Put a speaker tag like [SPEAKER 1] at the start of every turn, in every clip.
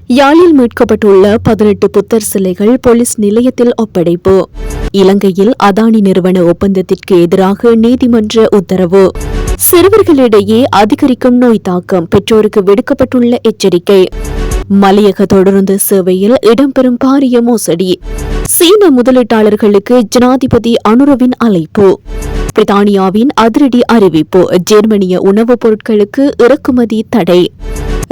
[SPEAKER 1] யாழில் மீட்கப்பட்டுள்ள 18 புத்தர் சிலைகள் போலீஸ் நிலையத்தில் ஒப்படைப்பு. இலங்கையில் அதானி நிறுவன ஒப்பந்தத்திற்கு எதிராக நீதிமன்ற உத்தரவு. சிறுவர்களிடையே அதிகரிக்கும் நோய் தாக்கம், பெற்றோருக்கு விடுக்கப்பட்டுள்ள எச்சரிக்கை. மலையக தொடருந்து சேவையில் இடம்பெறும் பாரிய மோசடி. சீன முதலீட்டாளர்களுக்கு ஜனாதிபதி அனுரவின் அழைப்பு. பிரித்தானியாவின் அதிரடி அறிவிப்பு. ஜெர்மனிய உணவுப் பொருட்களுக்கு இறக்குமதி தடை.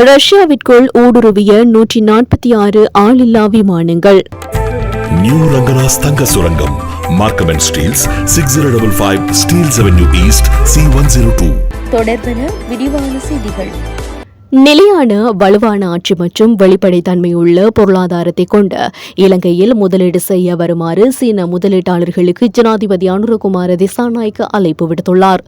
[SPEAKER 1] ரஷ்யாவிற்குள் ஊடுருவிய 146 ஆளில்லா விமானங்கள்.
[SPEAKER 2] நியூ ரங்கனாஸ் தங்க சுரங்கம், Markham and Steeles, 6055 Steeles avenue east, C102.
[SPEAKER 3] தொடர்பென விரிவான செய்திகள்.
[SPEAKER 1] நிலையான வலுவான ஆட்சி மற்றும் வெளிப்படைத்தன்மையுள்ள பொருளாதாரத்தை கொண்ட இலங்கையில் முதலீடு செய்ய வருமாறு சீன முதலீட்டாளர்களுக்கு ஜனாதிபதி அனுரகுமார திசாநாயக்க அழைப்பு விடுத்துள்ளார்.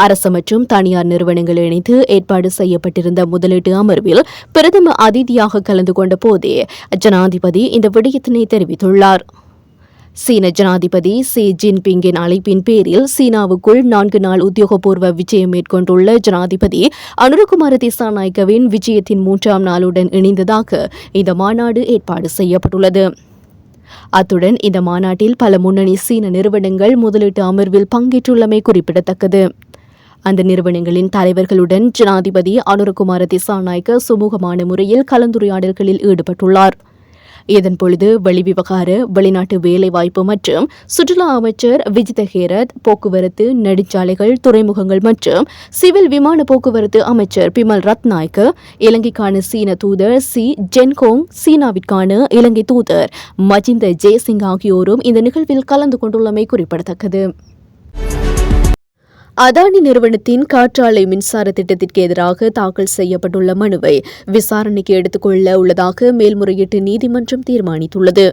[SPEAKER 1] அரசு மற்றும் தனியார் நிறுவனங்கள் இணைந்து ஏற்பாடு செய்யப்பட்டிருந்த முதலீட்டு அமர்வில் பிரதம அதிதியாக கலந்து கொண்ட போதே ஜனாதிபதி இந்த விடயத்தினை தெரிவித்துள்ளார். சீன ஜனாதிபதி ஷி ஜின்பிங்கின் அழைப்பின் பேரில் சீனாவுக்குள் 4 நாள் உத்தியோகபூர்வ விஜயம் மேற்கொண்டுள்ள ஜனாதிபதி அனுரகுமார திசாநாயக்கவின் விஜயத்தின் 3ஆம் நாளுடன் இணைந்ததாக இந்த மாநாடு ஏற்பாடு செய்யப்பட்டுள்ளது. அத்துடன் இந்த மாநாட்டில் பல முன்னணி சீன நிறுவனங்கள் முதலீட்டு அமர்வில் பங்கேற்றுள்ளமை குறிப்பிடத்தக்கது. அந்த நிறுவனங்களின் தலைவர்களுடன் ஜனாதிபதி அனுரகுமார திசாநாயக்க சுமூகமான முறையில் கலந்துரையாடல்களில் ஈடுபட்டுள்ளார். இதன்பொழுது வெளிவிவகார, வெளிநாட்டு வேலைவாய்ப்பு மற்றும் சுற்றுலா அமைச்சர் விஜித ஹேரத், போக்குவரத்து, நெடுஞ்சாலைகள், துறைமுகங்கள் மற்றும் சிவில் விமான போக்குவரத்து அமைச்சர் பிமல் ரத்நாயக்க, இலங்கைக்கான சீன தூதர் சி ஜென்கோங், சீனாவிற்கான இலங்கை தூதர் மஜிந்த ஜெயசிங் ஆகியோரும் இந்த நிகழ்வில் கலந்து கொண்டுள்ளமை குறிப்பிடத்தக்கது. அதானி நிறுவனத்தின் காற்றாலை மின்சார திட்டத்திற்கு எதிராக தாக்கல் செய்யப்பட்டுள்ள மனுவை விசாரணைக்கு எடுத்துக்கொள்ள உள்ளதாக மேல்முறையீட்டு நீதிமன்றம் தீர்மானித்துள்ளது.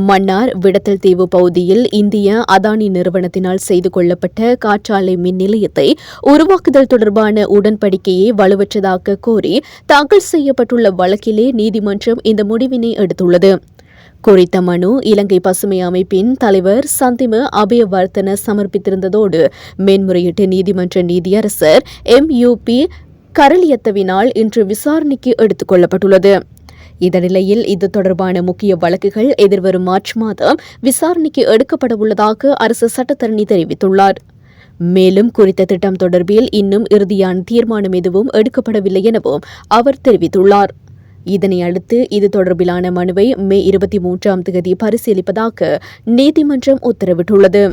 [SPEAKER 1] மன்னார் விடத்தல் தீவு பகுதியில் இந்திய அதானி நிறுவனத்தினால் செய்து கொள்ளப்பட்ட காற்றாலை மின் நிலையத்தை உருவாக்குதல் தொடர்பான உடன்படிக்கையை வலுவற்றதாக்க கோரி தாக்கல் செய்யப்பட்டுள்ள வழக்கிலே நீதிமன்றம் இந்த முடிவினை எடுத்துள்ளது. குறித்த மனு இலங்கை பசுமை அமைப்பின் தலைவர் சந்திம அபயவர்த்தன சமர்ப்பித்திருந்ததோடு மேன்முறையீட்டு நீதிமன்ற நீதியரசர் MUP கரளியத்தவினால் இன்று விசாரணைக்கு எடுத்துக் கொள்ளப்பட்டுள்ளது. இந்த நிலையில் இது தொடர்பான முக்கிய வழக்குகள் எதிர்வரும் மார்ச் மாதம் விசாரணைக்கு எடுக்கப்படவுள்ளதாக அரசு சட்டத்தரணி தெரிவித்துள்ளார். மேலும் குறித்த திட்டம் தொடர்பில் இன்னும் இறுதியான தீர்மானம் எதுவும் எடுக்கப்படவில்லை எனவும் அவர் தெரிவித்துள்ளார். இதனை அடுத்து இது தொடர்பிலான மனுவை மே 23ஆம் தேதி பரிசீலிப்பதாக நீதிமன்றம் உத்தரவிட்டுள்ளது.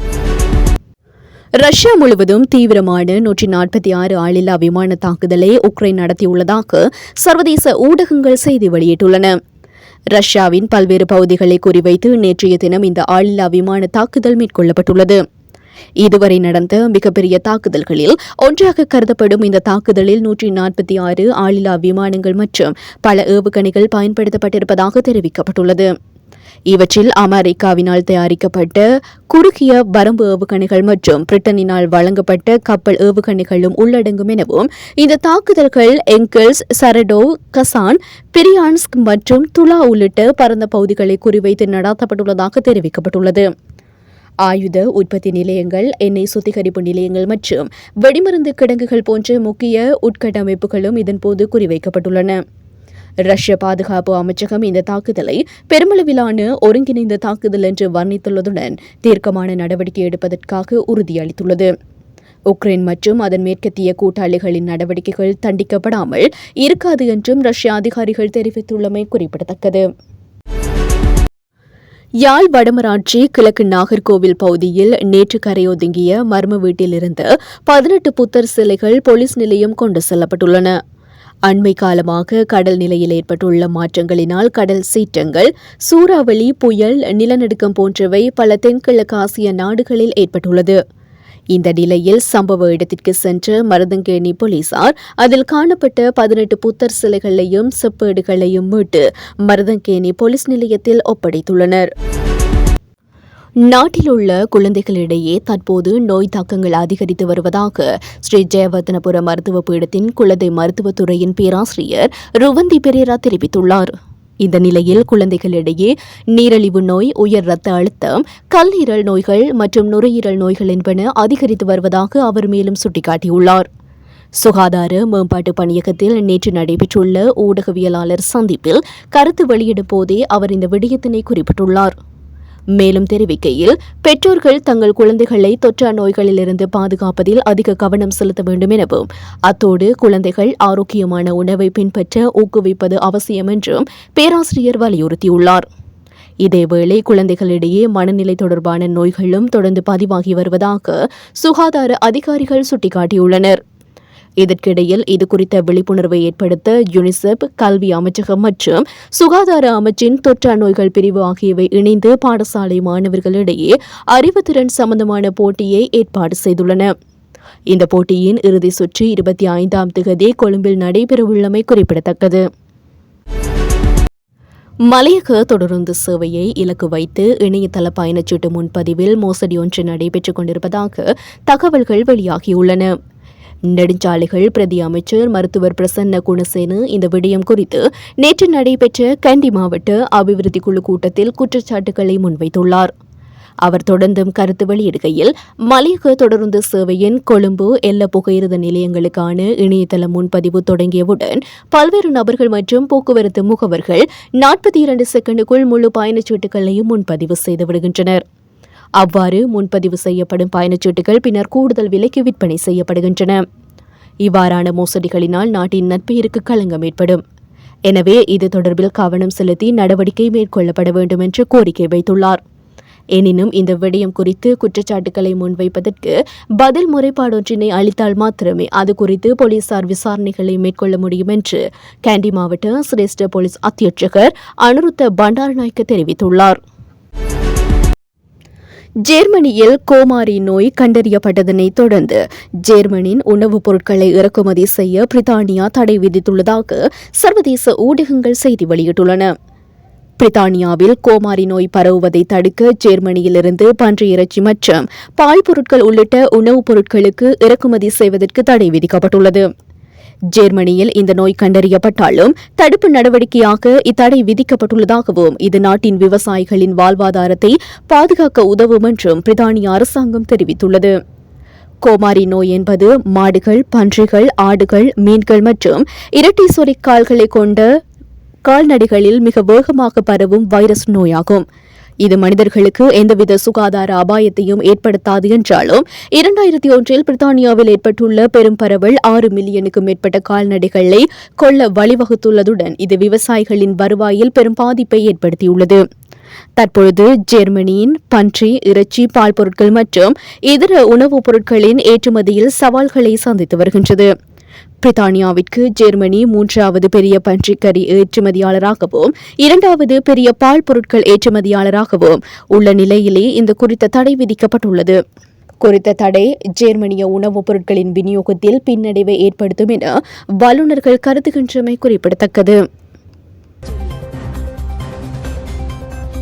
[SPEAKER 1] ரஷ்யா முழுவதும் தீவிரமான 146 ஆளில்லா விமான தாக்குதலை உக்ரைன் நடத்தியுள்ளதாக சர்வதேச ஊடகங்கள் செய்தி வெளியிட்டுள்ளன. ரஷ்யாவின் பல்வேறு பகுதிகளை குறிவைத்து நேற்றைய தினம் இந்த ஆளில்லா விமான தாக்குதல் மேற்கொள்ளப்பட்டுள்ளது. இதுவரை நடந்த மிகப்பெரிய தாக்குதல்களில் ஒன்றாக கருதப்படும் இந்த தாக்குதலில் 146 ஆளில்லா விமானங்கள் மற்றும் பல ஏவுகணைகள் பயன்படுத்தப்பட்டிருப்பதாக தெரிவிக்கப்பட்டுள்ளது. இவற்றில் அமெரிக்காவினால் தயாரிக்கப்பட்ட குறுகிய வரம்பு ஏவுகணைகள் மற்றும் பிரிட்டனினால் வழங்கப்பட்ட கப்பல் ஏவுகணைகளும் உள்ளடங்கும் எனவும் இந்த தாக்குதல்கள் எங்கல்ஸ், சரடோவ், கசான், பிரியான்ஸ்க் மற்றும் துலா உள்ளிட்ட பரந்த பகுதிகளை குறிவைத்து நடத்தப்பட்டுள்ளதாக தெரிவிக்கப்பட்டுள்ளது. ஆயுத உற்பத்தி நிலையங்கள், எண்ணெய் சுத்திகரிப்பு நிலையங்கள் மற்றும் வெடிமருந்து கிடங்குகள் போன்ற முக்கிய உட்கட்டமைப்புகளும் இதன்போது குறிவைக்கப்பட்டுள்ளன. ரஷ்ய பாதுகாப்பு அமைச்சகம் இந்த தாக்குதலை பெருமளவிலான ஒருங்கிணைந்த தாக்குதல் என்று வர்ணித்துள்ளதுடன் தீர்க்கமான நடவடிக்கை எடுப்பதற்காக உறுதியளித்துள்ளது. உக்ரைன் மற்றும் அதன் மேற்கத்திய கூட்டாளிகளின் நடவடிக்கைகள் தண்டிக்கப்படாமல் இருக்காது என்றும் ரஷ்ய அதிகாரிகள் தெரிவித்துள்ளமை குறிப்பிடத்தக்கது. யாழ் வடமராட்சி கிழக்கு நாகர்கோவில் பகுதியில் நேற்று கரையொதுங்கிய மர்ம வீட்டிலிருந்து 18 புத்தர் சிலைகள் போலீஸ் நிலையம் கொண்டு செல்லப்பட்டுள்ளன. அண்மை காலமாக கடல் நிலையில் ஏற்பட்டுள்ள மாற்றங்களினால் கடல் சீற்றங்கள், சூறாவளி, புயல், நிலநடுக்கம் போன்றவை பல தென்கிழக்கு ஆசிய நாடுகளில் ஏற்பட்டுள்ளது. இந்த நிலையில் சம்பவ இடத்திற்கு சென்ற மருதங்கேணி போலீசார் அதில் காணப்பட்ட 18 புத்தர் சிலைகளையும் செப்பேடுகளையும் மீட்டு மருதங்கேணி போலீஸ் நிலையத்தில் ஒப்படைத்துள்ளனர். நாட்டில் உள்ள குழந்தைகளிடையே தற்போது நோய் தாக்கங்கள் அதிகரித்து வருவதாக ஸ்ரீ ஜெயவர்தனபுர மருத்துவ பீடத்தின் குழந்தை மருத்துவத்துறையின் பேராசிரியர் ருவந்தி பெரேரா தெரிவித்துள்ளார். இந்த நிலையில் குழந்தைகளிடையே நீரிழிவு நோய், உயர் இரத்த அழுத்தம், கல்லீரல் நோய்கள் மற்றும் நுரையீரல் நோய்கள் என்பன அதிகரித்து வருவதாக அவர் மேலும் சுட்டிக்காட்டியுள்ளார். சுகாதார மேம்பாட்டு பணியகத்தில் நேற்று நடைபெற்றுள்ள ஊடகவியலாளர் சந்திப்பில் கருத்து வெளியிடும் போதே அவர் இந்த விடயத்தினை குறிப்பிட்டுள்ளார். மேலும் தெரிவிக்கையில், பெற்றோர்கள் தங்கள் குழந்தைகளை தொற்றா நோய்களிலிருந்து பாதுகாப்பதில் அதிக கவனம் செலுத்த வேண்டும் எனவும், அத்தோடு குழந்தைகள் ஆரோக்கியமான உணவை பின்பற்ற ஊக்குவிப்பது அவசியம் என்றும் பேராசிரியர் வலியுறுத்தியுள்ளார். இதேவேளை குழந்தைகளிடையே மனநிலை தொடர்பான நோய்களும் தொடர்ந்து பதிவாகி வருவதாக சுகாதார அதிகாரிகள் சுட்டிக்காட்டியுள்ளனர். இதற்கிடையில் இதுகுறித்த விழிப்புணர்வை ஏற்படுத்த யுனிசெப், கல்வி அமைச்சகம் மற்றும் சுகாதார அமைச்சின் தொற்றா நோய்கள் பிரிவு ஆகியவை இணைந்து பாடசாலை மாணவர்களிடையே அறிவுத்திறன் சம்பந்தமான போட்டியை ஏற்பாடு செய்துள்ளன. இந்த போட்டியின் இறுதி சுற்று 25ஆம் தேதி கொழும்பில் நடைபெறவுள்ளமை குறிப்பிடத்தக்கது. மலையக தொடருந்து சேவையை இலக்கு வைத்து இணையதள பயணச்சீட்டு முன்பதிவில் மோசடி ஒன்று நடைபெற்றுக் கொண்டிருப்பதாக தகவல்கள் வெளியாகியுள்ளன. நெடுஞ்சாலைகள் பிரதி அமைச்சர் மருத்துவர் பிரசன்ன குணசேன இந்த விடயம் குறித்து நேற்று நடைபெற்ற கண்டி மாவட்ட அபிவிருத்தி குழு கூட்டத்தில் குற்றச்சாட்டுகளை முன்வைத்துள்ளார். அவர் தொடர்ந்தும் கருத்து வெளியிடுகையில், மலையக தொடருந்து சேவையின் கொழும்பு எல்ல புகையிரத நிலையங்களுக்கான இணையதள முன்பதிவு தொடங்கியவுடன் பல்வேறு நபர்கள் மற்றும் போக்குவரத்து முகவர்கள் 42 செகண்டுக்குள் முழு பயணச்சீட்டுகளையும் முன்பதிவு செய்து விடுகின்றனர். அவ்வாறு முன்பதிவு செய்யப்படும் பயணச்சீட்டுகள் பின்னர் கூடுதல் விலைக்கு விற்பனை செய்யப்படுகின்றன. இவ்வாறான மோசடிகளினால் நாட்டின் நற்பெயருக்கு களங்கம் ஏற்படும். எனவே இது தொடர்பில் கவனம் செலுத்தி நடவடிக்கை மேற்கொள்ளப்பட வேண்டும் என்று கோரிக்கை வைத்துள்ளார். எனினும் இந்த விடயம் குறித்து குற்றச்சாட்டுகளை முன்வைப்பதற்கு பதில் முறைப்பாடொன்றினை அளித்தால் மாத்திரமே அது குறித்து போலீசார் விசாரணைகளை மேற்கொள்ள முடியும் என்று கண்டி மாவட்ட சிரேஷ்ட போலீஸ் அத்தியட்சகர் அனுருத்த பண்டாரநாயக்க தெரிவித்துள்ளார். ஜேர்மனியில் கோமாரி நோய் கண்டறியப்பட்டதனை தொடர்ந்து ஜேர்மனியின் உணவுப் பொருட்களை இறக்குமதி செய்ய பிரித்தானியா தடை விதித்துள்ளதாக சர்வதேச ஊடகங்கள் செய்தி வெளியிட்டுள்ளன. பிரித்தானியாவில் கோமாரி நோய் பரவுவதை தடுக்க ஜேர்மனியிலிருந்து பன்றி இறைச்சி மற்றும் பால் பொருட்கள் உள்ளிட்ட உணவுப் பொருட்களுக்கு இறக்குமதி செய்வதற்கு தடை விதிக்கப்பட்டுள்ளது. ஜேர்மனியில் இந்த நோய் கண்டறியப்பட்டாலும் தடுப்பு நடவடிக்கையாக இத்தடை விதிக்கப்பட்டுள்ளதாகவும் இது நாட்டின் விவசாயிகளின் வாழ்வாதாரத்தை பாதுகாக்க உதவும் என்றும் பிரித்தானிய அரசாங்கம் தெரிவித்துள்ளது. கோமாரி நோய் என்பது மாடுகள், பன்றிகள், ஆடுகள், மீன்கள் மற்றும் இரட்டை சொறிக்கால்களை கொண்ட கால்நடைகளில் மிக வேகமாக பரவும் வைரஸ் நோயாகும். இது மனிதர்களுக்கு எந்தவித சுகாதார அபாயத்தையும் ஏற்படுத்தாது என்றாலும் 2001 பிரித்தானியாவில் ஏற்பட்டுள்ள பெரும் பரவல் 6 மில்லியனுக்கும் மேற்பட்ட கால்நடைகளை கொல்ல வழிவகுத்துள்ளதுடன் இது விவசாயிகளின் வருவாயில் பெரும் பாதிப்பை ஏற்படுத்தியுள்ளது. தற்பொழுது ஜெர்மனியின் பன்றி, இறைச்சி, பால் பொருட்கள் மற்றும் இதர உணவுப் பொருட்களின் ஏற்றுமதியில் சவால்களை சந்தித்து வருகின்றது. பிரித்தானியாவிற்கு ஜெர்மனி 3வது பெரிய பன்றிக்கறி ஏற்றுமதியாளராகவும் 2வது பெரிய பால் பொருட்கள் ஏற்றுமதியாளராகவும் உள்ள நிலையிலே இந்த குறித்த தடை விதிக்கப்பட்டுள்ளது. குறித்த தடை ஜெர்மனிய உணவுப் பொருட்களின் விநியோகத்தில் பின்னடைவை ஏற்படுத்தும் என வல்லுநர்கள் கருதுகின்றமை குறிப்பிடத்தக்கது.